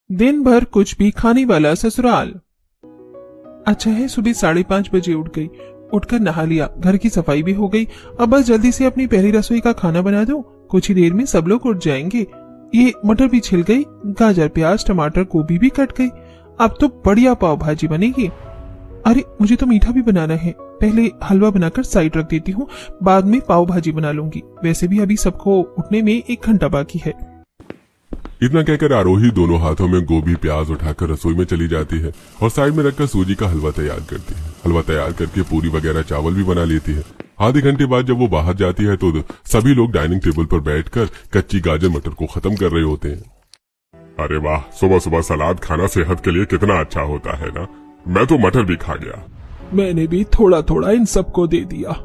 दिन भर कुछ भी खाने वाला ससुराल। अच्छा है सुबह 5:30 बजे उठ गई, उठकर नहा लिया, घर की सफाई भी हो गई। अब बस जल्दी से अपनी पहली रसोई का खाना बना दूं, कुछ ही देर में सब लोग उठ जाएंगे। ये मटर भी छिल गई, गाजर प्याज टमाटर गोभी भी कट गई। अब तो बढ़िया पाव भाजी बनेगी। अरे मुझे तो मीठा भी बनाना है, पहले हलवा बनाकर साइड रख देती हूँ, बाद में पाव भाजी बना लूंगी। वैसे भी अभी सबको उठने में 1 घंटा बाकी है। इतना कहकर आरोही दोनों हाथों में गोभी प्याज उठाकर रसोई में चली जाती है और साइड में रखकर सूजी का हलवा तैयार करती है। हलवा तैयार करके पूरी वगैरह चावल भी बना लेती है। आधे घंटे बाद जब वो बाहर जाती है तो सभी लोग डाइनिंग टेबल पर बैठकर कच्ची गाजर मटर को खत्म कर रहे होते हैं। अरे वाह, सुबह सुबह सलाद खाना सेहत के लिए कितना अच्छा होता है ना। मैं तो मटर भी खा गया। मैंने भी थोड़ा थोड़ा इन सबको दे दिया।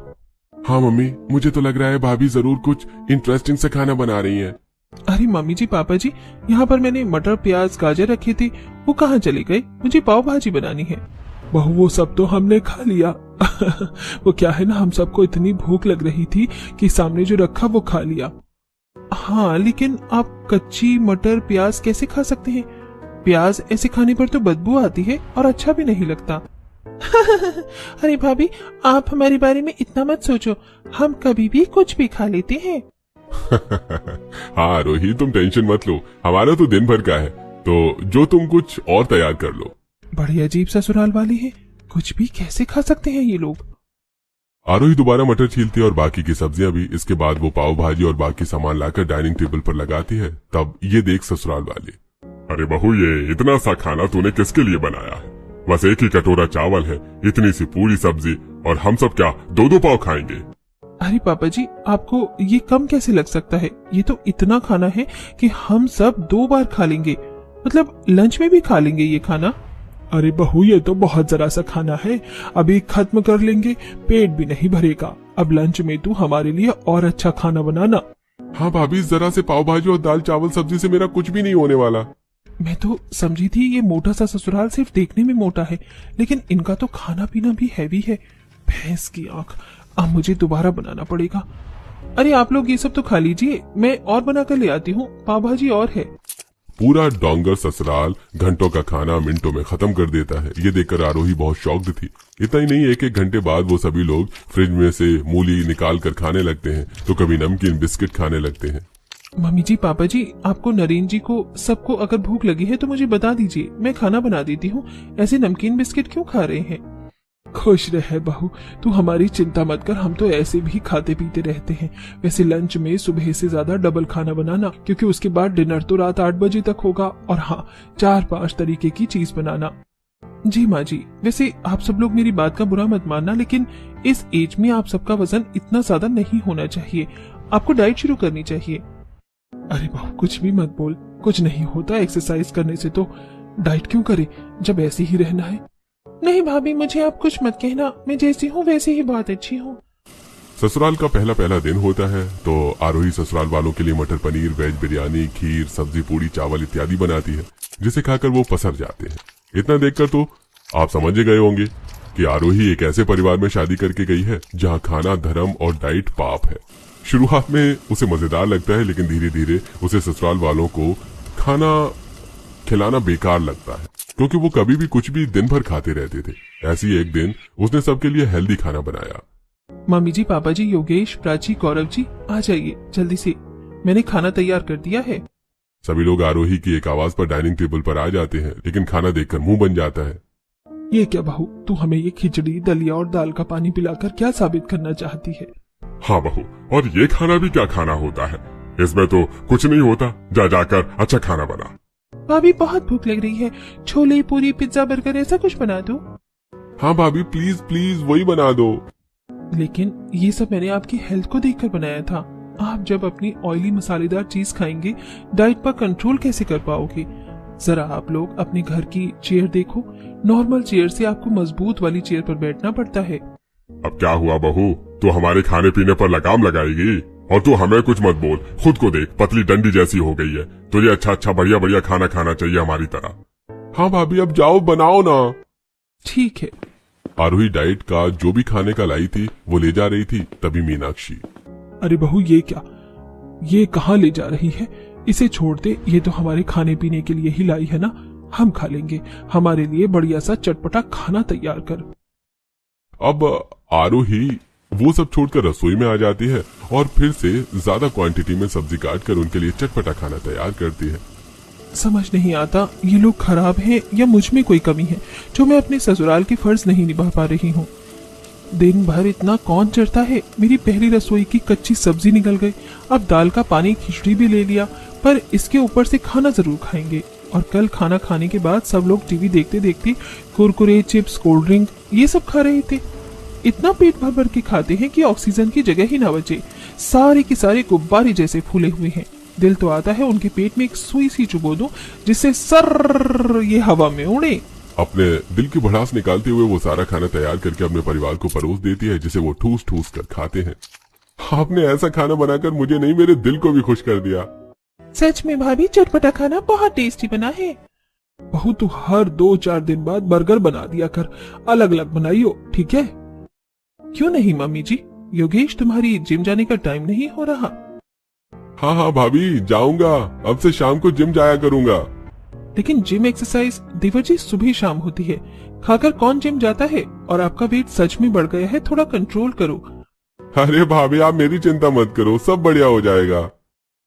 हाँ मम्मी, मुझे तो लग रहा है भाभी जरूर कुछ इंटरेस्टिंग से खाना बना रही है। अरे मम्मी जी पापा जी, यहाँ पर मैंने मटर प्याज गाजर रखे थे, वो कहाँ चले गए? मुझे पाव भाजी बनानी है। बहू वो सब तो हमने खा लिया। वो क्या है ना, हम सबको इतनी भूख लग रही थी कि सामने जो रखा वो खा लिया। हाँ लेकिन आप कच्ची मटर प्याज कैसे खा सकते हैं? प्याज ऐसे खाने पर तो बदबू आती है और अच्छा भी नहीं लगता। अरे भाभी, आप हमारे बारे में इतना मत सोचो, हम कभी भी कुछ भी खा लेते हैं। हाँ रोही, तुम टेंशन मत लो, हमारा तो दिन भर का है, तो जो तुम कुछ और तैयार कर लो। बड़े अजीब ससुराल वाले हैं, कुछ भी कैसे खा सकते हैं ये लोग। आरोही दोबारा मटर छीलती है और बाकी की सब्जियां भी। इसके बाद वो पाव भाजी और बाकी सामान लाकर डाइनिंग टेबल पर लगाती है। तब ये देख ससुराल वाले, अरे बहू, ये इतना सा खाना तूने किसके लिए बनाया है? बस 1 ही कटोरा चावल है, इतनी सी पूरी सब्जी, और हम सब क्या 2-2 पाव खाएंगे? अरे पापा जी, आपको ये कम कैसे लग सकता है? ये तो इतना खाना है कि हम सब 2 बार खा लेंगे, मतलब लंच में भी खा लेंगे ये खाना। अरे बहू, ये तो बहुत जरा सा खाना है, अभी खत्म कर लेंगे, पेट भी नहीं भरेगा। अब लंच में तू हमारे लिए और अच्छा खाना बनाना। हाँ भाभी, जरा से पाव भाजी और दाल चावल सब्जी से मेरा कुछ भी नहीं होने वाला। मैं तो समझी थी ये मोटा सा ससुराल सिर्फ देखने में मोटा है, लेकिन इनका तो खाना पीना भी हैवी है। भैंस की आंख, अब मुझे दोबारा बनाना पड़ेगा। अरे आप लोग ये सब तो खा लीजिए, मैं और बना कर ले आती हूँ, पाव भाजी और है। पूरा डोंगर ससुराल घंटों का खाना मिनटों में खत्म कर देता है। ये देखकर आरोही बहुत शॉक्ड थी। इतना ही नहीं, 1-1 घंटे बाद वो सभी लोग फ्रिज में से मूली निकाल कर खाने लगते हैं, तो कभी नमकीन बिस्किट खाने लगते हैं। मम्मी जी पापा जी, आपको नरेन जी को सबको अगर भूख लगी है तो मुझे बता दीजिए, मैं खाना बना देती हूँ। ऐसे नमकीन बिस्किट क्यों खा रहे हैं? खुश रहे बहू, तू हमारी चिंता मत कर, हम तो ऐसे भी खाते पीते रहते हैं। वैसे लंच में सुबह से ज्यादा डबल खाना बनाना, क्योंकि उसके बाद डिनर तो रात 8 बजे तक होगा। और हाँ, 4-5 तरीके की चीज बनाना। जी माँ जी, वैसे आप सब लोग मेरी बात का बुरा मत मानना, लेकिन इस एज में आप सबका वजन इतना ज्यादा नहीं होना चाहिए, आपको डाइट शुरू करनी चाहिए। अरे बहू कुछ भी मत बोल, कुछ नहीं होता एक्सरसाइज करने से, तो डाइट क्यों करे जब ऐसे ही रहना है। नहीं भाभी, मुझे आप कुछ मत कहना, मैं जैसी हूँ वैसे ही बहुत अच्छी हूँ। ससुराल का पहला दिन होता है, तो आरोही ससुराल वालों के लिए मटर पनीर, वेज बिरयानी, खीर, सब्जी, पूड़ी, चावल इत्यादि बनाती है, जिसे खाकर वो पसर जाते हैं। इतना देखकर तो आप समझ गए होंगे कि आरोही एक ऐसे परिवार में शादी करके गई है जहाँ खाना धर्म और डाइट पाप है। शुरुआत में उसे मजेदार लगता है, लेकिन धीरे धीरे उसे ससुराल वालों को खाना खिलाना बेकार लगता है, क्योंकि वो कभी भी कुछ भी दिन भर खाते रहते थे। ऐसी एक दिन उसने सबके लिए हेल्दी खाना बनाया। मम्मी जी पापा जी, योगेश, प्राची, गौरव जी, आ जाइए जल्दी से, मैंने खाना तैयार कर दिया है। सभी लोग आरोही की एक आवाज पर डाइनिंग टेबल पर आ जाते हैं, लेकिन खाना देखकर मुंह बन जाता है। ये क्या बहू, तू हमें ये खिचड़ी, दलिया और दाल का पानी पिलाकर क्या साबित करना चाहती है? हाँ बहू, और ये खाना भी क्या खाना होता है? इसमें तो कुछ नहीं होता, जा जाकर अच्छा खाना बना। भाभी बहुत भूख लग रही है, छोले पूरी पिज्जा बर्गर ऐसा कुछ बना दो। हाँ भाभी, प्लीज प्लीज वही बना दो। लेकिन ये सब मैंने आपकी हेल्थ को देखकर बनाया था। आप जब अपनी ऑयली मसालेदार चीज खाएंगे, डाइट पर कंट्रोल कैसे कर पाओगे? जरा आप लोग अपने घर की चेयर देखो, नॉर्मल चेयर से आपको मजबूत वाली चेयर पर बैठना पड़ता है। अब क्या हुआ बहू, तू हमारे खाने पीने पर लगाम लगाएगी? और तू हमें कुछ मत बोल, खुद को देख, पतली डंडी जैसी हो गई है। तुझे अच्छा बढ़िया बढ़िया खाना खाना चाहिए हमारी तरह। हाँ भाभी, अब जाओ बनाओ ना। ठीक है। आरोही डाइट का जो भी खाने का लाई थी वो ले जा रही थी, तभी मीनाक्षी, अरे बहू ये क्या, ये कहाँ ले जा रही है? इसे छोड़ दे, ये तो हमारे खाने पीने के लिए ही लाई है ना, हम खा लेंगे। हमारे लिए बढ़िया सा चटपटा खाना तैयार कर। अब आरोही वो सब छोड़कर रसोई में आ जाती है और फिर से ज्यादा क्वांटिटी में सब्जी काट कर उनके लिए चटपटा खाना तैयार करती है। समझ नहीं आता ये लोग खराब हैं या मुझ में कोई कमी है जो मैं अपने ससुराल के फर्ज नहीं निभा पा रही हूँ। दिन भर इतना कौन चढ़ता है। मेरी पहली रसोई की कच्ची सब्जी निकल गई, अब दाल का पानी खिचड़ी भी ले लिया, पर इसके ऊपर से खाना जरूर खाएंगे। और कल खाना खाने के बाद सब लोग टीवी देखते देखते कुरकुरे, चिप्स, कोल्ड ड्रिंक ये सब खा रहे थे। इतना पेट भर भर के खाते हैं कि ऑक्सीजन की जगह ही ना बचे। सारे के सारे गुब्बारे जैसे फूले हुए हैं। दिल तो आता है उनके पेट में एक सुई सी चुबो दूं जिससे सर ये हवा में उड़े। अपने दिल की भड़ास निकालते हुए वो सारा खाना तैयार करके अपने परिवार को परोस देती है, जिसे वो ठूस ठूस कर खाते हैं। आपने ऐसा खाना बनाकर मुझे नहीं, मेरे दिल को भी खुश कर दिया। सच में भाभी, चटपटा खाना बहुत टेस्टी बना है। बहू तू हर 2-4 दिन बाद बर्गर बना दिया कर, अलग अलग बनाइयो, ठीक है? क्यों नहीं मम्मी जी, योगेश तुम्हारी जिम जाने का टाइम नहीं हो रहा? हाँ हाँ भाभी, जाऊंगा, अब से शाम को जिम जाया करूंगा। लेकिन जिम एक्सरसाइज देवर जी सुबह शाम होती है, खाकर कौन जिम जाता है? और आपका वेट सच में बढ़ गया है, थोड़ा कंट्रोल करो। अरे भाभी, आप मेरी चिंता मत करो, सब बढ़िया हो जाएगा।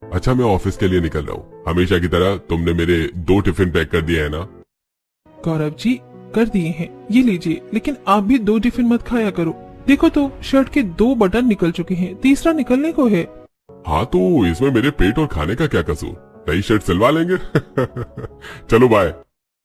अच्छा, मैं ऑफिस के लिए निकल रहा हूँ। हमेशा की तरह तुमने मेरे 2 टिफिन पैक कर दिए है ना? गौरव जी कर दिए हैं, ये लीजिए, लेकिन आप भी 2 टिफिन मत खाया करो। देखो तो शर्ट के 2 बटन निकल चुके हैं, तीसरा निकलने को है। हाँ तो इसमें मेरे पेट और खाने का क्या कसूर, नई शर्ट सिलवा लेंगे। चलो बाय।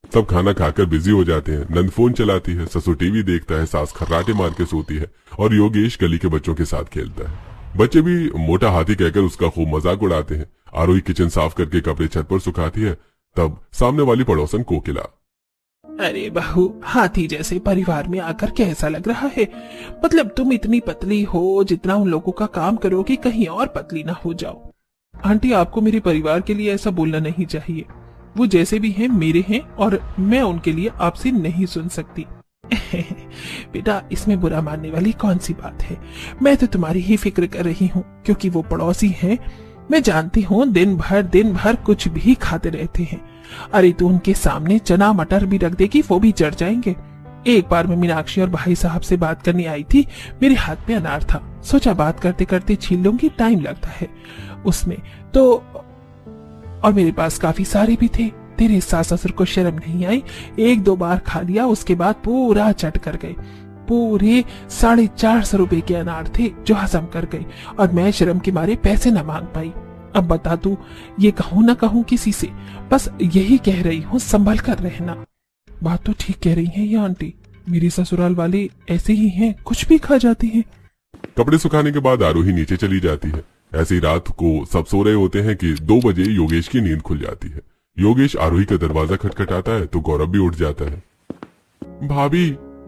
सब खाना खाकर बिजी हो जाते हैं। नंद फोन चलाती है, ससुर टीवी देखता है, सास खर्राटे मार के सोती है और योगेश गली के बच्चों के साथ खेलता है। बच्चे भी मोटा हाथी कहकर उसका खूब मजाक उड़ाते हैं। आरोही किचन साफ करके कपड़े छत पर सुखाती है, तब सामने वाली पड़ोसन कोकिला, अरे बहू, हाथी जैसे परिवार में आकर कैसा लग रहा है? मतलब तुम इतनी पतली हो, जितना उन लोगों का काम करोगे कहीं और पतली ना हो जाओ। आंटी, आपको मेरे परिवार के लिए ऐसा बोलना नहीं चाहिए। वो जैसे भी हैं मेरे हैं और मैं उनके लिए आपसे नहीं सुन सकती। बेटा, इसमें बुरा मानने वाली कौन सी बात है? मैं तो तुम्हारी ही फिक्र कर रही हूँ, क्योंकि वो पड़ोसी हैं। मैं जानती हूँ दिन भर कुछ भी खाते रहते हैं। अरे तू उनके सामने चना मटर भी रख देगी, वो भी जड़ जाएंगे। एक बार मैं मीनाक्षी और भाई साहब से बात करने आई थी, मेरे हाथ में अनार था, सोचा बात करते करते छील लूंगी, टाइम लगता है उसमें तो। और मेरे पास काफी सारे भी थे। तेरे सास ससुर को शर्म नहीं आई, 1-2 बार खा लिया, उसके बाद पूरा चट कर गए। पूरे 450 रुपए के अनार थे जो हजम कर गए, और मैं शर्म के मारे पैसे न मांग पाई। अब बता तू, ये कहूँ ना कहूँ किसी से, बस यही कह रही हूँ, संभल कर रहना। बात तो ठीक कह रही है ये आंटी, मेरे ससुराल वाले ऐसे ही हैं, कुछ भी खा जाते हैं। कपड़े सुखाने के बाद आरोही नीचे चली जाती है। ऐसी रात को सब सो रहे होते हैं कि 2 बजे योगेश की नींद खुल जाती है। योगेश आरोही का दरवाजा खटखटाता है तो गौरव भी उठ जाता है।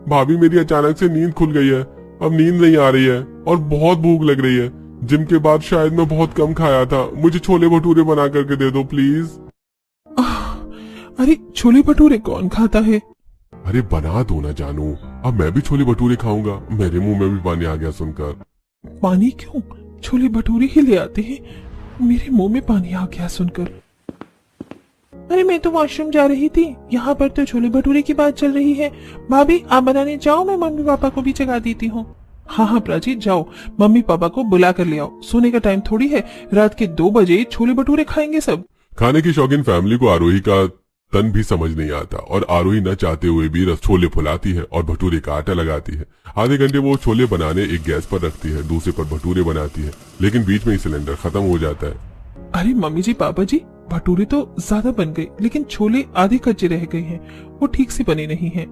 भाभी मेरी अचानक से नींद खुल गई है, अब नींद नहीं आ रही है और बहुत भूख लग रही है। जिम के बाद शायद मैं बहुत कम खाया था, मुझे छोले भटूरे बना करके दे दो प्लीज। अरे छोले भटूरे कौन खाता है? अरे बना दो ना जानू, अब मैं भी छोले भटूरे खाऊंगा। मेरे मुंह में भी पानी आ गया सुनकर। पानी क्यों? छोले भटूरे ही ले आते हैं। मेरे मुंह में पानी आ गया सुनकर। अरे मैं तो वॉशरूम जा रही थी, यहाँ पर तो छोले भटूरे की बात चल रही है। भाभी आप बनाने जाओ, मैं मम्मी पापा को भी जगा देती हूँ। हाँ प्राची जाओ, मम्मी पापा को बुला कर ले आओ, सोने का टाइम थोड़ी है, रात के 2 बजे छोले भटूरे खाएंगे सब। खाने की शौकीन फैमिली को आरोही का तन भी समझ नहीं आता और आरोही न चाहते हुए भी छोले फुलाती है और भटूरे का आटा लगाती है। आधे घंटे वो छोले बनाने एक गैस पर रखती है, दूसरे पर भटूरे बनाती है, लेकिन बीच में ही सिलेंडर खत्म हो जाता है। अरे मम्मी जी पापा जी, भटूरे तो ज्यादा बन गए, लेकिन छोले आधे कच्चे रह गए हैं, वो ठीक से बने नहीं हैं।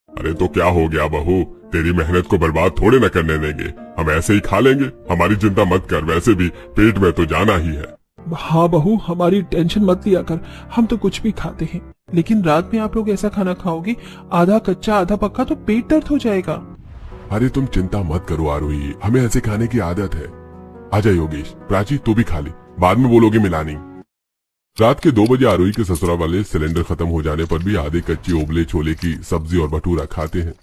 अरे तो क्या हो गया बहू, तेरी मेहनत को बर्बाद थोड़े न करने देंगे, हम ऐसे ही खा लेंगे, हमारी चिंता मत कर, वैसे भी पेट में तो जाना ही है। हाँ बहू, हमारी टेंशन मत लिया कर, हम तो कुछ भी खाते हैं, लेकिन रात में आप लोग ऐसा खाना खाओगे आधा कच्चा आधा पक्का तो पेट दर्द हो जाएगा। अरे तुम चिंता मत करो आरोही, हमें ऐसे खाने की आदत है। आजा योगेश, प्राची तू भी खा ली, बाद में बोलोगे मिला नहीं। रात के 2 बजे आरोही के ससुराल वाले सिलेंडर खत्म हो जाने पर भी आधे कच्चे उबले छोले की सब्जी और भटूरा खाते हैं।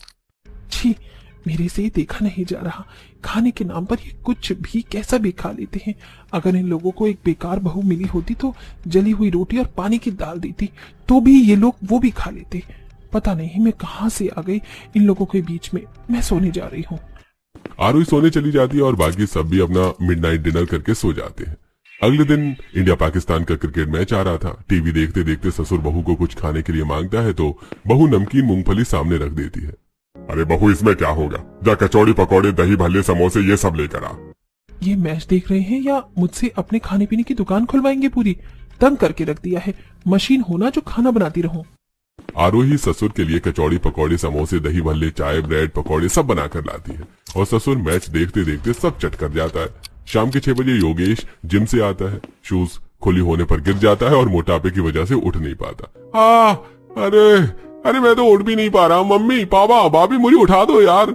छी, मेरे से देखा नहीं जा रहा। खाने के नाम पर ये कुछ भी कैसा भी खा लेते हैं। अगर इन लोगों को एक बेकार बहू मिली होती तो जली हुई रोटी और पानी की दाल देती तो भी ये लोग वो भी खा लेते। पता नहीं मैं कहां से आ गई इन लोगों के बीच में। मैं सोने जा रही हूँ। आरोही सोने चली जाती है और बाकी सब भी अपना मिडनाइट डिनर करके सो जाते हैं। अगले दिन इंडिया पाकिस्तान का क्रिकेट मैच आ रहा था। टीवी देखते देखते ससुर बहू को कुछ खाने के लिए मांगता है तो बहू नमकीन मूंगफली सामने रख देती है। अरे बहू, इसमें क्या होगा, जा कचौड़ी पकौड़े दही भल्ले समोसे ये सब लेकर आ। ये मैच देख रहे हैं या मुझसे अपने खाने पीने की दुकान खुलवाएंगे? पूरी तंग करके रख दिया है। मशीन होना जो खाना बनाती रहूं। आरोही ससुर के लिए कचौड़ी पकौड़े समोसे दही भल्ले चाय ब्रेड पकौड़े सब बनाकर लाती है और ससुर मैच देखते देखते सब चट कर जाता है। शाम के 6 बजे योगेश जिम से आता है। शूज खुली होने पर गिर जाता है और मोटापे की वजह से उठ नहीं पाता। अरे मैं तो उठ भी नहीं पा रहा। मम्मी पापा भाभी मुझे उठा दो यार।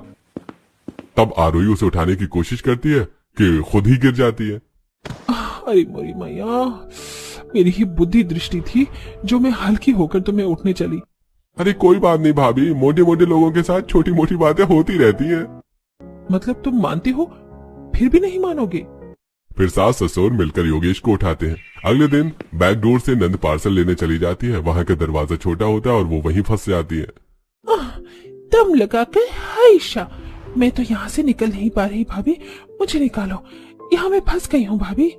तब आरोही उसे उठाने की कोशिश करती है कि खुद ही गिर जाती है। अरे मोरी मैया, मेरी ही बुद्धि दृष्टि थी जो मैं हल्की होकर तुम्हें उठने चली। अरे कोई बात नहीं भाभी, मोटे मोटे लोगों के साथ छोटी मोटी बातें होती रहती हैं। मतलब तुम मानती हो फिर भी नहीं मानोगे? फिर सास ससुर मिलकर योगेश को उठाते हैं। अगले दिन बैक डोर से नंद पार्सल लेने चली जाती है। वहां का दरवाजा छोटा होता है और वो वहीं फंस जाती है। दम लगाकर हायशा, मैं तो यहाँ से निकल नहीं पा रही। भाभी मुझे निकालो, यहाँ मैं फंस गई हूँ। भाभी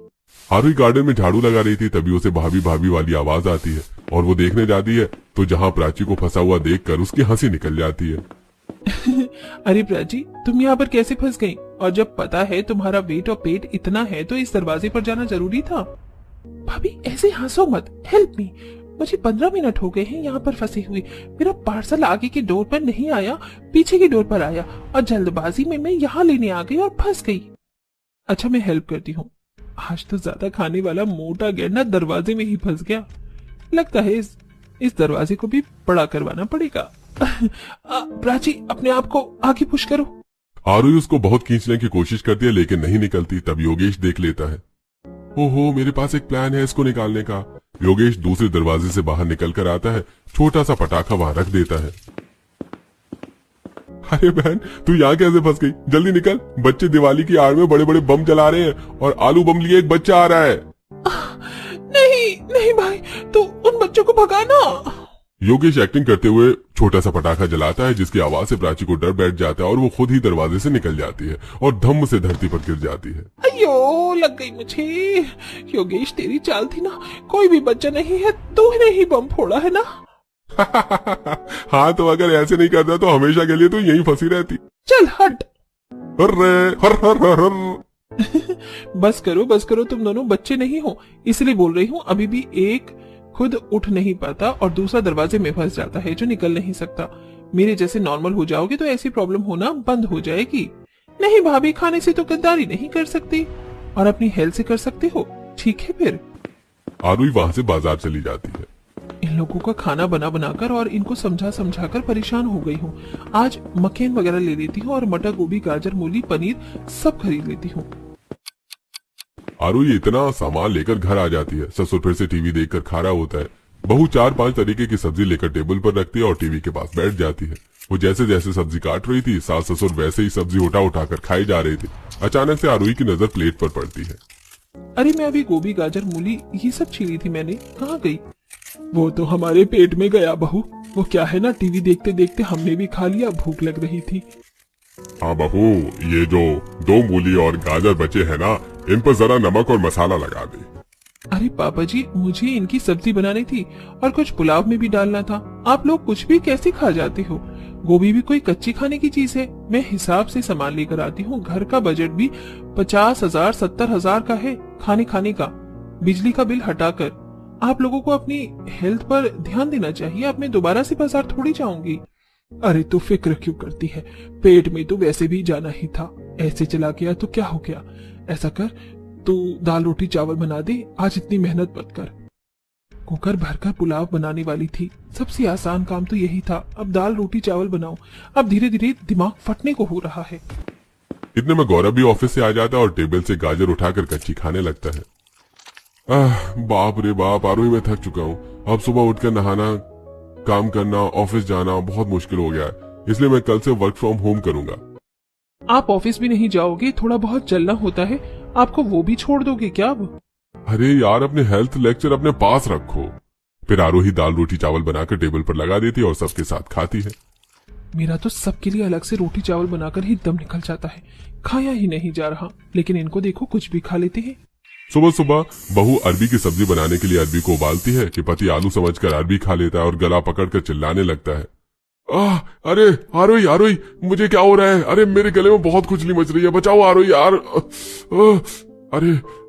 आरोही गार्डन में झाड़ू लगा रही थी, तभी उसे भाभी भाभी वाली आवाज आती है और वो देखने जाती है तो जहाँ प्राची को फंसा हुआ देखकर उसकी हंसी निकल जाती है। अरे प्राची, तुम यहाँ पर कैसे फंस गई? और जब पता है तुम्हारा वेट और पेट इतना है तो इस दरवाजे पर जाना जरूरी था। भाभी ऐसे हंसो मत, हेल्प मी। मुझे 15 मिनट हो गए हैं यहाँ पर फंसे हुए। मेरा पार्सल आगे की डोर पर नहीं आया, पीछे की डोर पर आया और जल्दबाजी में मैं यहाँ लेने आ गई और फंस गई। अच्छा मैं हेल्प करती हूँ। आज तो ज्यादा खाने वाला मोटा गैंडा दरवाजे में ही फंस गया। लगता है इस दरवाजे को भी बड़ा करवाना पड़ेगा। प्राची अपने आप को आगे पुश करो। आरोही उसको बहुत खींचने की कोशिश करती है लेकिन नहीं निकलती। तब योगेश देख लेता है। ओहो, मेरे पास एक प्लान है इसको निकालने का। योगेश दूसरे दरवाजे से बाहर निकल कर आता है। छोटा सा पटाखा वहां रख देता है। अरे बहन, तू यहाँ कैसे फंस गई? जल्दी निकल, बच्चे दिवाली की आड़ में बड़े बड़े बम जला रहे हैं और आलू बम लिए एक बच्चा आ रहा है। नहीं भाई, तो उन बच्चों को भगाना। योगेश एक्टिंग करते हुए छोटा सा पटाखा जलाता है जिसकी आवाज से प्राची को डर बैठ जाता है और वो खुद ही दरवाजे से निकल जाती है और धम्म से धरती पर गिर जाती है। अयो, लग गई मुझे। योगेश तेरी चाल थी ना, कोई भी बच्चा नहीं है, तूने ही बम फोड़ा है ना। हाँ, तो अगर ऐसे नहीं करता तो हमेशा के लिए तो यहीं फंसी रहती। चल हट। हर बस करो, तुम दोनों बच्चे नहीं हो, इसलिए बोल रही हूँ। अभी भी एक खुद उठ नहीं पाता और दूसरा दरवाजे में फंस जाता है जो निकल नहीं सकता। मेरे जैसे नॉर्मल हो जाओगे तो ऐसी प्रॉब्लम होना बंद हो जाएगी। नहीं भाभी, खाने से तो गद्दारी नहीं कर सकती और अपनी हेल्थ से कर सकते हो। ठीक है फिर। आरोही वहाँ से बाजार चली जाती है। इन लोगों का खाना बना बनाकर और इनको समझा कर परेशान हो गई हूँ। आज मक्खन वगैरह ले लेती हूँ और मटर गोभी गाजर मूली पनीर सब खरीद लेती हूँ। आरोही इतना सामान लेकर घर आ जाती है। ससुर फिर से टीवी देखकर खा रहा होता है। बहू 4-5 तरीके की सब्जी लेकर टेबल पर रखती है और टीवी के पास बैठ जाती है। वो जैसे जैसे सब्जी काट रही थी, सास ससुर वैसे ही सब्जी उठा कर खाई जा रहे थे। अचानक से आरोही की नजर प्लेट पर पड़ती है। अरे मैं अभी गोभी गाजर मूली ये सब छीली थी मैंने, कहाँ गई? वो तो हमारे पेट में गया बहू। वो क्या है ना, टीवी देखते देखते हमने भी खा लिया, भूख लग रही थी। हाँ बहू, ये जो 2 मूली और गाजर बचे हैं ना, इन पर जरा नमक और मसाला लगा दे। अरे पापा जी, मुझे इनकी सब्जी बनानी थी और कुछ पुलाव में भी डालना था। आप लोग कुछ भी कैसे खा जाते हो? गोभी भी कोई कच्ची खाने की चीज है। मैं हिसाब से सामान लेकर आती हूँ। घर का बजट भी 50,000 70,000 का है खाने का। बिजली का बिल हटाकर आप लोगों को अपनी हेल्थ पर ध्यान देना चाहिए। अब मैं दोबारा से बाजार थोड़ी जाऊंगी। अरे तू फिक्र क्यों करती है? पेट में तो वैसे भी जाना ही था। ऐसे चला गया तो क्या हो गया? ऐसा कर, तू दाल रोटी चावल बना दे। आज इतनी मेहनत मत कर। कुकर भरकर पुलाव बनाने वाली थी। सबसे आसान काम तो यही था। अब दाल रोटी चावल बनाओ। अब धीरे धीरे दिमाग फटने को हो रहा है। इतने में गौरव भी ऑफिस से आ जाता है और टेबल से गाजर उठाकर कच्ची खाने लगता है। बाप रे बाप, आरोही मैं थक चुका हूँ। अब सुबह उठकर नहाना, काम करना, ऑफिस जाना बहुत मुश्किल हो गया है। इसलिए मैं कल से वर्क फ्रॉम होम करूंगा। आप ऑफिस भी नहीं जाओगे, थोड़ा बहुत चलना होता है, आपको वो भी छोड़ दोगे क्या अब? अरे यार, अपने हेल्थ लेक्चर अपने पास रखो। फिर आरोही दाल रोटी चावल बनाकर टेबल पर लगा देती है और सबके साथ खाती है। मेरा तो सबके लिए अलग से रोटी चावल बनाकर ही दम निकल जाता है, खाया ही नहीं जा रहा। लेकिन इनको देखो, कुछ भी खा लेते हैं। सुबह सुबह बहू अरबी की सब्जी बनाने के लिए अरबी को उबालती है कि पति आलू समझकर अरबी खा लेता है और गला पकड़कर चिल्लाने लगता है, अरे आरोही आरोही, मुझे क्या हो रहा है? अरे मेरे गले में बहुत खुजली मच रही है, बचाओ आरोही यार।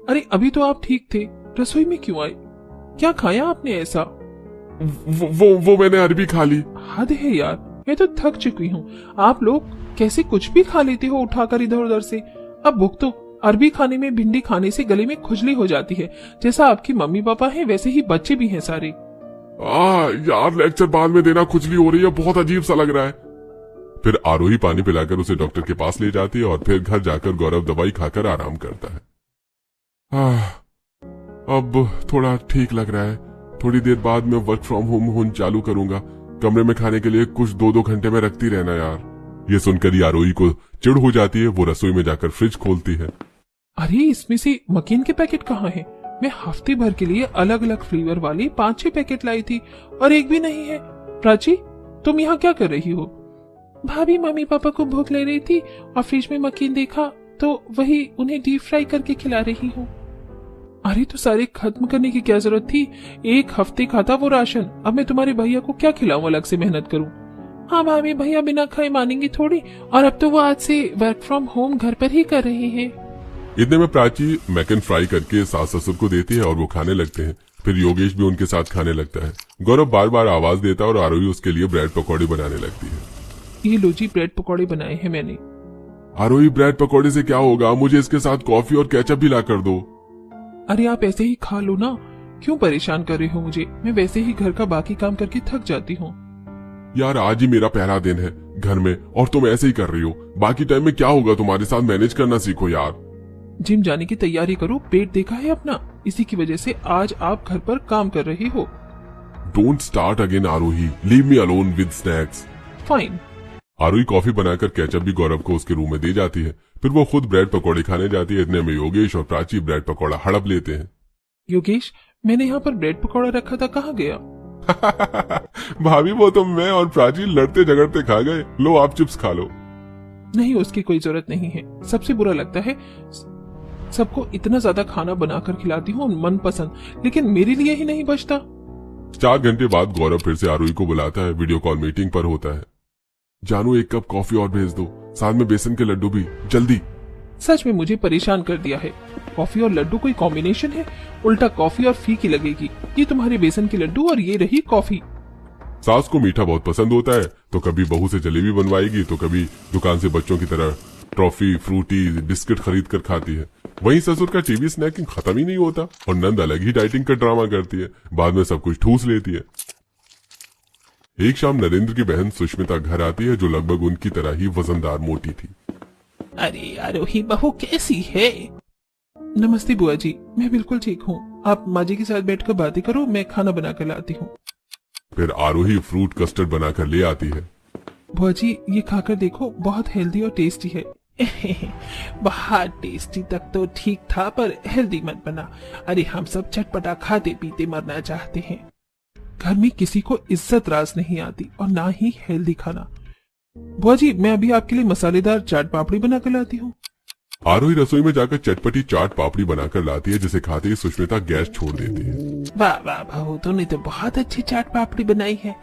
अरे अभी तो आप ठीक थे, रसोई में क्यों आए? क्या खाया आपने ऐसा? वो मैंने अरबी खा ली। हद है यार, मैं तो थक चुकी हूँ। आप लोग कैसे कुछ भी खा लेते हो उठाकर इधर उधर से। अब भूख तो अरबी खाने में, भिंडी खाने से गले में खुजली हो जाती है। जैसा आपकी मम्मी पापा हैं वैसे ही बच्चे भी हैं सारे। यार लेक्चर बाद में देना, खुजली हो रही है, बहुत अजीब सा लग रहा है। फिर आरोही पानी पिलाकर उसे डॉक्टर के पास ले जाती है और फिर घर जाकर गौरव दवाई खाकर आराम करता है। अब थोड़ा ठीक लग रहा है। थोड़ी देर बाद मैं वर्क फ्रॉम होम चालू करूंगा। कमरे में खाने के लिए कुछ 2-2 घंटे में रखती रहना यार। ये सुनकर ही आरोही को चिढ़ हो जाती है। वो रसोई में जाकर फ्रिज खोलती है। अरे इसमें से मकीन के पैकेट कहाँ हैं? मैं हफ्ते भर के लिए अलग अलग फ्लेवर वाली 5-6 पैकेट लाई थी और एक भी नहीं है। प्राची, तुम यहाँ क्या कर रही हो? भाभी, मम्मी पापा को भूख ले रही थी और फ्रिज में मकीन देखा तो वही उन्हें डीप फ्राई करके खिला रही हूँ। अरे तो सारे खत्म करने की क्या जरूरत थी? 1 हफ्ते का था वो राशन। अब मैं तुम्हारे भैया को क्या खिलाऊं, अलग से मेहनत करूं? हाँ भाभी, भैया बिना खाए मानेंगे थोड़ी। और अब तो वो आज से वर्क फ्रॉम होम घर पर ही कर रहे हैं। इतने में प्राची मैकन फ्राई करके सास ससुर को देती है और वो खाने लगते हैं। फिर योगेश भी उनके साथ खाने लगता है। गौरव बार बार आवाज देता है और आरोही उसके लिए ब्रेड पकौड़े बनाने लगती है। ये लो जी, ब्रेड पकौड़े बनाए हैं मैंने। आरोही, ब्रेड पकौड़े से क्या होगा? मुझे इसके साथ कॉफी और केचप भी ला कर दो। अरे आप ऐसे ही खा लो ना, क्यों परेशान कर रहे हो मुझे? मैं वैसे ही घर का बाकी काम करके थक जाती हूँ। यार आज ही मेरा पहला दिन है घर में और तुम ऐसे ही कर रही हो। बाकी टाइम में क्या होगा? तुम्हारे साथ मैनेज करना सीखो यार। जिम जाने की तैयारी करो, पेट देखा है अपना, इसी की वजह से आज आप घर पर काम कर रहे हो। Don't start again Aarohi, leave me alone with snacks. Fine. Aarohi coffee बनाकर केचप भी गौरव को उसके रूम में दे जाती है। फिर वो खुद ब्रेड पकौड़े खाने जाती है। इतने में योगेश और प्राची ब्रेड पकौड़ा हड़प लेते हैं। योगेश, मैंने यहाँ पर ब्रेड पकौड़ा रखा था, कहाँ गया? भाभी, वो तो मैं और प्राची लड़ते झगड़ते खा गए। लो आप चिप्स खा लो। नहीं, उसकी कोई जरूरत नहीं है। सबसे बुरा लगता है सबको इतना ज्यादा खाना बनाकर खिलाती हूँ मनपसंद, लेकिन मेरे लिए ही नहीं बचता। 4 घंटे बाद गौरव फिर से आरोही को बुलाता है। वीडियो कॉल मीटिंग पर होता है। जानू, 1 कप कॉफी और भेज दो, साथ में बेसन के लड्डू भी, जल्दी। सच में मुझे परेशान कर दिया है। कॉफी और लड्डू कोई कॉम्बिनेशन है? उल्टा कॉफी और फीकी लगेगी। ये तुम्हारे बेसन के लड्डू और ये रही कॉफी। सास को मीठा बहुत पसंद होता है, तो कभी बहू से जलेबी बनवाएगी तो कभी दुकान से बच्चों की तरह टॉफी, फ्रूटी, बिस्किट खरीद कर खाती है। वहीं ससुर का टीवी स्नैकिंग खत्म ही नहीं होता और नंद अलग ही डाइटिंग का ड्रामा करती है। बाद में सब कुछ ठूस लेती है। एक शाम नरेंद्र की बहन सुष्मिता घर आती है, जो लगभग उनकी तरह ही वजनदार मोटी थी। अरे आरोही बहू कैसी है? नमस्ते बुआ जी, मैं बिल्कुल ठीक हूँ। आप माँ जी के साथ बैठकर बातें करो, मैं खाना बना कर लाती हूँ। फिर आरोही फ्रूट कस्टर्ड बनाकर ले आती है। बुआ जी, ये खाकर देखो, बहुत हेल्दी और टेस्टी है। बहुत टेस्टी तक तो ठीक था, पर हेल्दी मत बना। अरे हम सब चटपटा खाते पीते मरना चाहते हैं। घर में किसी को इज्जत राज नहीं आती और ना ही हेल्दी खाना। बुआ जी, मैं अभी आपके लिए मसालेदार चाट पापड़ी बना कर लाती हूँ। आरोही रसोई में जाकर चटपटी चाट पापड़ी बनाकर लाती है, जिसे खाते ही सुष्मिता गैस छोड़ देती है। वाह वाह बहू, तूने तो बहुत अच्छी चाट पापड़ी बनाई है।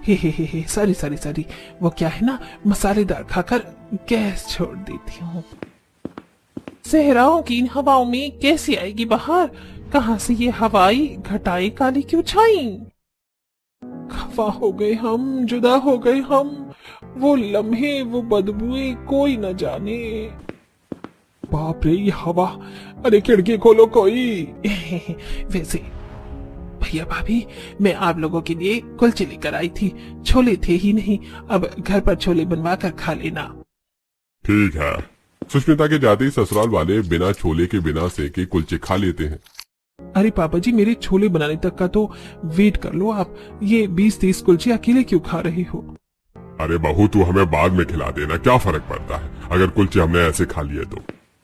हे सॉरी, वो क्या है ना, मसालेदार खाकर गैस छोड़ देती हूँ। सहराओं की इन हवाओं में कैसी आएगी बाहर? कहाँ से ये हवाई घटाई काली क्यों छाई? खफा हो गए हम, जुदा हो गए हम, वो लम्हे, वो बदबुएं कोई न जाने। बाप रे, ये हवा! अरे खिड़की खोलो कोई। वैसे भैया भाभी, मैं आप लोगों के लिए कुलचे लेकर आई थी। छोले थे ही नहीं, अब घर पर छोले बनवा कर खा लेना। ठीक है। सुष्मिता के जाते ही ससुराल वाले बिना छोले के बिना सेके कुलचे खा लेते हैं। अरे पापा जी, मेरे छोले बनाने तक का तो वेट कर लो आप। ये 20-30 कुलचे अकेले क्यों खा रहे हो? अरे बहू, तू हमें बाद में खिला देना, क्या फर्क पड़ता है? अगर कुलचे हमने ऐसे खा लिए तो।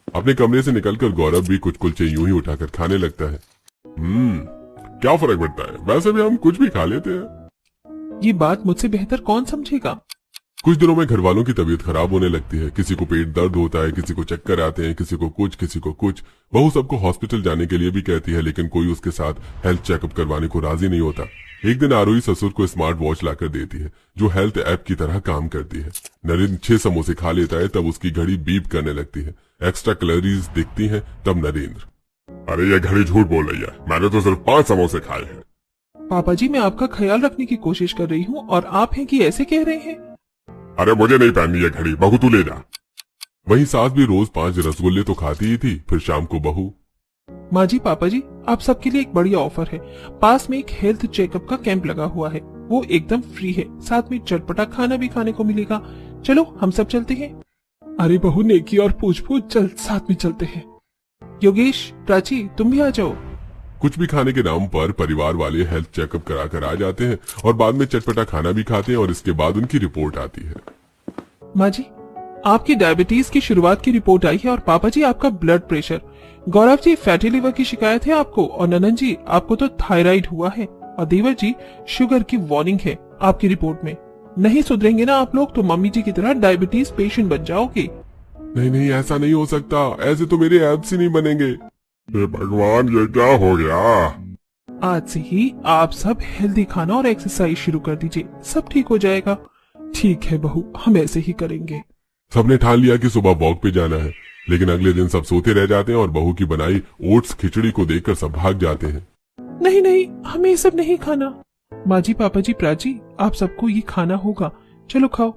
अपने कमरे से निकलकर गौरव भी कुछ कुलचे यूं ही उठाकर खाने लगता है। क्या फर्क पड़ता है, वैसे भी हम कुछ भी खा लेते हैं। ये बात मुझसे बेहतर कौन समझेगा। कुछ दिनों में घर वालों की तबीयत खराब होने लगती है। किसी को पेट दर्द होता है, किसी को चक्कर आते हैं, किसी को कुछ। बहू सबको हॉस्पिटल जाने के लिए भी कहती है, लेकिन कोई उसके साथ हेल्थ चेकअप करवाने को राजी नहीं होता। एक दिन आरोही ससुर को स्मार्ट वॉच लाकर देती है जो हेल्थ ऐप की तरह काम करती है। नरेंद्र 6 समोसे खा लेता है, तब उसकी घड़ी बीप करने लगती है। एक्स्ट्रा कैलोरीज दिखती हैं, तब नरेंद्र, अरे ये घड़ी झूठ बोल रही है, मैंने तो सिर्फ 5 समोसे खाए हैं। पापा जी, मैं आपका ख्याल रखने की कोशिश कर रही हूँ और आप हैं कि ऐसे कह रहे हैं। अरे मुझे नहीं पहननी है घड़ी, बहू तू ले जा। वहीं सास भी रोज 5 रसगुल्ले तो खाती ही थी। फिर शाम को बहू, माँ जी, पापा जी, आप सबके लिए एक बढ़िया ऑफर है। पास में एक हेल्थ चेकअप का कैंप लगा हुआ है, वो एकदम फ्री है, साथ में चटपटा खाना भी खाने को मिलेगा। चलो हम सब चलते हैं। अरे बहू, नेकी और पूछ चल, साथ में चलते हैं। योगेश, प्राची, तुम भी आ जाओ। कुछ भी खाने के नाम पर परिवार वाले हेल्थ चेकअप कराकर आ जाते हैं और बाद में चटपटा खाना भी खाते हैं और इसके बाद उनकी रिपोर्ट आती है। माँ जी, आपकी डायबिटीज की शुरुआत की रिपोर्ट आई है और पापा जी आपका blood pressure. Gaurav ji, fatty liver की शिकायत है आपको, और ननन जी आपको तो थायराइड हुआ है, और देवर जी शुगर की वार्निंग है आपकी रिपोर्ट में। नहीं सुधरेंगे ना आप लोग तो मम्मी जी की तरह डायबिटीज पेशेंट बन जाओगे। नहीं, ऐसा नहीं हो सकता, ऐसे तो मेरे एब्स ही नहीं बनेंगे। भगवान, ये क्या हो गया। आज से ही आप सब हेल्दी खाना और एक्सरसाइज शुरू कर दीजिए, सब ठीक हो जाएगा। ठीक है बहू, हम ऐसे ही करेंगे। सबने ठान लिया कि सुबह वॉक पे जाना है, लेकिन अगले दिन सब सोते रह जाते हैं और बहू की बनाई ओट्स खिचड़ी को देखकर सब भाग जाते हैं। नहीं, हमें ये सब नहीं खाना। माँ जी, पापा जी, प्राची, आप सबको ये खाना होगा, चलो खाओ।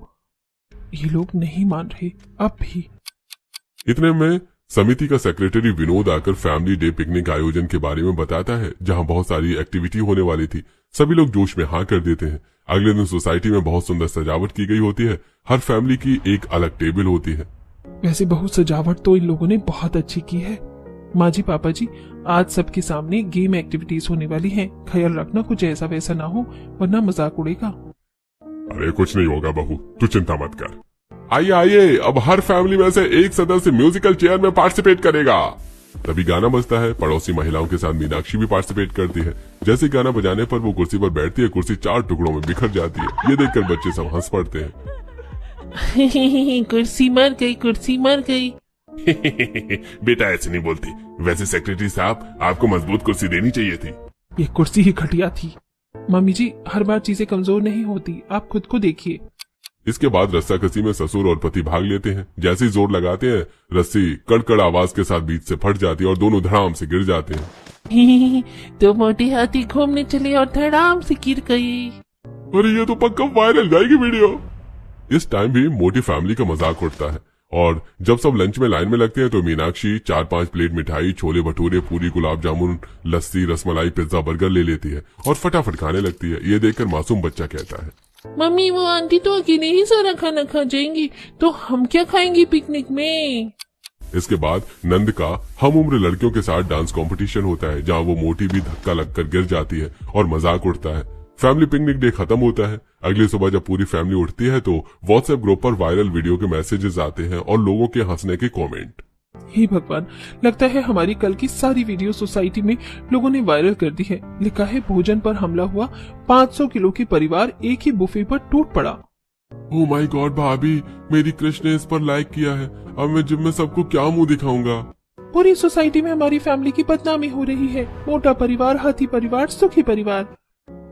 ये लोग नहीं मान रहे अब भी। इतने में समिति का सेक्रेटरी विनोद आकर फैमिली डे पिकनिक आयोजन के बारे में बताता है, जहां बहुत सारी एक्टिविटी होने वाली थी। सभी लोग जोश में हाँ कर देते हैं। अगले दिन सोसाइटी में बहुत सुंदर सजावट की गई होती है। हर फैमिली की एक अलग टेबल होती है। वैसे बहुत सजावट तो इन लोगों ने बहुत अच्छी की है। माँ जी, पापा जी, आज सबके सामने गेम एक्टिविटीज होने वाली हैं, ख्याल रखना कुछ ऐसा वैसा ना हो, वरना मजाक उड़ेगा। अरे कुछ नहीं होगा बहू, तू चिंता मत कर। आइए, अब हर फैमिली में से एक सदस्य म्यूजिकल चेयर में पार्टिसिपेट करेगा। तभी गाना बजता है। पड़ोसी महिलाओं के साथ मीनाक्षी भी पार्टिसिपेट करती है। जैसे गाना बजाने पर वो कुर्सी पर बैठती है, कुर्सी 4 टुकड़ों में बिखर जाती है। ये देखकर बच्चे सब हंस पड़ते हैं। कुर्सी मर गई। बेटा ऐसे नहीं बोलती। वैसे सेक्रेटरी साहब, आपको मजबूत कुर्सी देनी चाहिए थी। ये कुर्सी ही घटिया थी। मम्मी जी, हर बार चीजें कमजोर नहीं होती, आप खुद को देखिए। इसके बाद रस्साकसी में ससुर और पति भाग लेते हैं। जैसे ही जोर लगाते हैं, रस्सी कड़कड़ आवाज के साथ बीच से फट जाती है और दोनों धड़ाम से गिर जाते हैं। तो मोटी हाथी घूमने चली और धड़ाम से गिर गई। अरे ये तो पक्का वायरल जाएगी वीडियो। इस टाइम भी मोटी फैमिली का मजाक उड़ता है और जब सब लंच में लाइन में लगते हैं तो मीनाक्षी 4-5 प्लेट मिठाई, छोले भटूरे, पूरी, गुलाब जामुन, लस्सी, रसमलाई, पिज्जा, बर्गर ले लेती है और फटाफट खाने लगती है। ये देखकर मासूम बच्चा कहता है, मम्मी, वो आंटी तो अकेले ही सारा खाना खा जाएंगी, तो हम क्या खाएंगे पिकनिक में। इसके बाद नंद का हम उम्र लड़कियों के साथ डांस कंपटीशन होता है, जहां वो मोटी भी धक्का लगकर गिर जाती है और मजाक उड़ता है। फैमिली पिकनिक डे खत्म होता है। अगली सुबह जब पूरी फैमिली उठती है तो व्हाट्सएप ग्रुप पर वायरल वीडियो के मैसेजेस आते हैं और लोगों के हंसने के कमेंट। हे भगवान, लगता है हमारी कल की सारी वीडियो सोसाइटी में लोगों ने वायरल कर दी है। लिखा है, भोजन पर हमला हुआ, 500 किलो की परिवार एक ही बुफे पर टूट पड़ा। ओह माय गॉड भाभी, मेरी कृष्ण ने इस पर लाइक किया है। अब मैं जिम में सबको क्या मुंह दिखाऊंगा। पूरी सोसाइटी में हमारी फैमिली की बदनामी हो रही है। मोटा परिवार, हाथी परिवार, सुखी परिवार।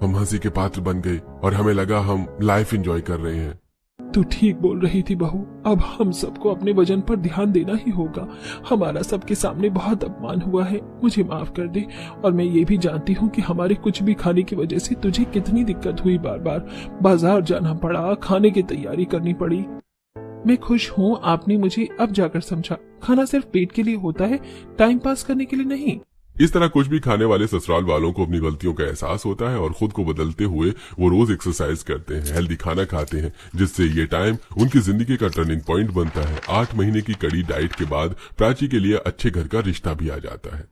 हम हंसी के पात्र बन गए और हमें लगा हम लाइफ एंजॉय कर रहे हैं। तू ठीक बोल रही थी बहू, अब हम सबको अपने वजन पर ध्यान देना ही होगा। हमारा सबके सामने बहुत अपमान हुआ है, मुझे माफ कर दे। और मैं ये भी जानती हूँ कि हमारे कुछ भी खाने की वजह से तुझे कितनी दिक्कत हुई। बार बार बाजार जाना पड़ा, खाने की तैयारी करनी पड़ी। मैं खुश हूँ आपने मुझे अब जाकर समझा। खाना सिर्फ पेट के लिए होता है, टाइम पास करने के लिए नहीं। इस तरह कुछ भी खाने वाले ससुराल वालों को अपनी गलतियों का एहसास होता है और खुद को बदलते हुए वो रोज एक्सरसाइज करते हैं, हेल्दी खाना खाते हैं, जिससे ये टाइम उनकी जिंदगी का टर्निंग पॉइंट बनता है। 8 महीने की कड़ी डाइट के बाद प्राची के लिए अच्छे घर का रिश्ता भी आ जाता है।